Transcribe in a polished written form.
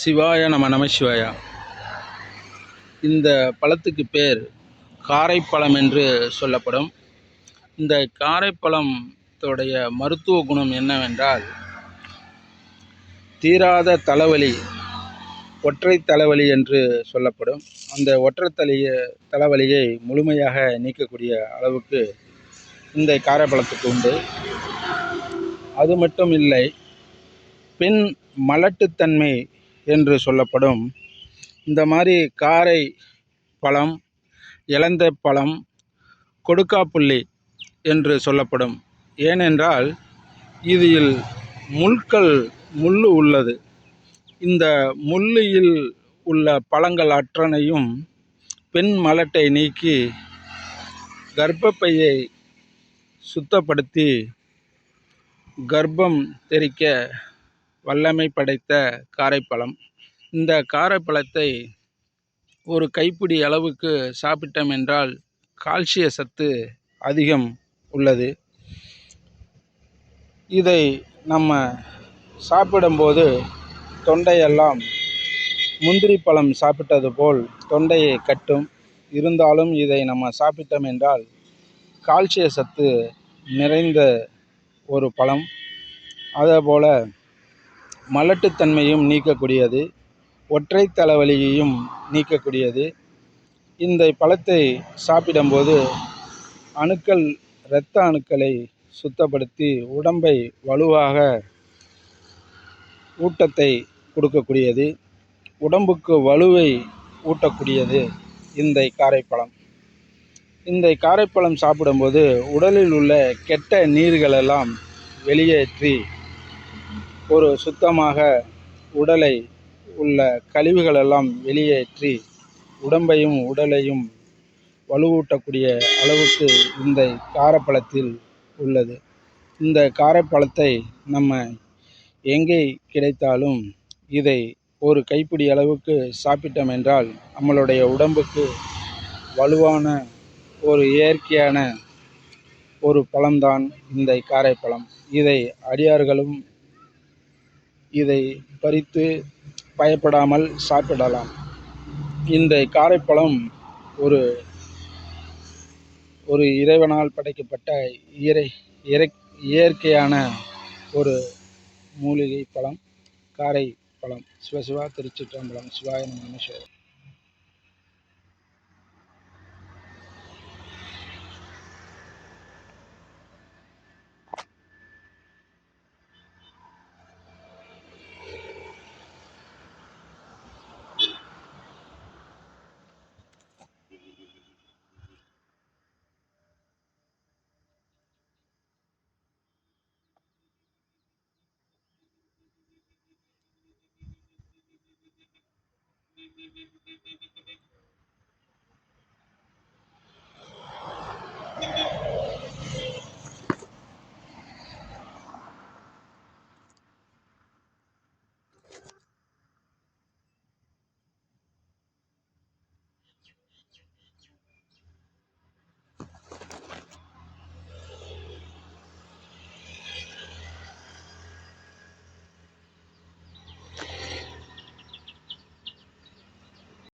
சிவாய நம சிவாயா. இந்த பழத்துக்கு பேர் காரைப்பழம் என்று சொல்லப்படும். இந்த காரைப்பழத்தோடைய மருத்துவ குணம் என்னவென்றால், தீராத தலைவலி, ஒற்றை தலைவலி என்று சொல்லப்படும். அந்த ஒற்றை தலைவலியை முழுமையாக நீக்கக்கூடிய அளவுக்கு இந்த காரைப்பழத்துக்கு உண்டு. அது மட்டும் இல்லை, பெண் மலட்டுத்தன்மை என்று சொல்லப்படும் இந்த மாதிரி காரை பழம், இலந்தை பழம், கொடுக்காப்புள்ளி என்று சொல்லப்படும். ஏனென்றால் இதில் முள்ளு உள்ளது. இந்த முள்ளில் உள்ள பழங்கள் அற்றனையும் பெண் மலட்டை நீக்கி கர்ப்பப்பையை சுத்தப்படுத்தி கர்ப்பம் தெரிக்க வல்லமை படைத்த காரைப்பழம். இந்த காரைப்பழத்தை ஒரு கைப்பிடி அளவுக்கு சாப்பிட்டோம் என்றால் கால்சிய சத்து அதிகம் உள்ளது. இதை நம்ம சாப்பிடும்போது தொண்டையெல்லாம் முந்திரி பழம் சாப்பிட்டது போல் தொண்டையை கட்டும். இருந்தாலும் இதை நம்ம சாப்பிட்டோம் என்றால் கால்சிய சத்து நிறைந்த ஒரு பழம். அதேபோல் மலட்டுத்தன்மையும் நீக்கக்கூடியது, ஒற்றை தலைவலியையும் நீக்கக்கூடியது. இந்த பழத்தை சாப்பிடும்போது இரத்த அணுக்களை சுத்தப்படுத்தி உடம்பை வலுவாக ஊட்டத்தை கொடுக்கக்கூடியது, உடம்புக்கு வலுவை ஊட்டக்கூடியது இந்த காரைப்பழம். இந்த காரைப்பழம் சாப்பிடும்போது உடலில் உள்ள கெட்ட நீர்களெல்லாம் வெளியேற்றி ஒரு சுத்தமாக உடலை உள்ள கழிவுகளெல்லாம் வெளியேற்றி உடம்பையும் உடலையும் வலுவூட்டக்கூடிய அளவுக்கு இந்த காரைப்பழத்தில் உள்ளது. இந்த காரைப்பழத்தை நம்ம எங்கே கிடைத்தாலும் இதை ஒரு கைப்பிடி அளவுக்கு சாப்பிட்டோம் என்றால் நம்மளுடைய உடம்புக்கு வலுவான ஒரு இயற்கையான ஒரு பழம்தான் இந்த காரைப்பழம். இதை அடியார்களும் இதை பறித்து பயப்படாமல் சாப்பிடலாம். இந்த காரைப்பழம் ஒரு இறைவனால் படைக்கப்பட்ட இயற்கையான ஒரு மூலிகை பழம், காரைப்பழம். சிவசிவா, திருச்சிற்றம்பலம். சிவாய நம சிவாய.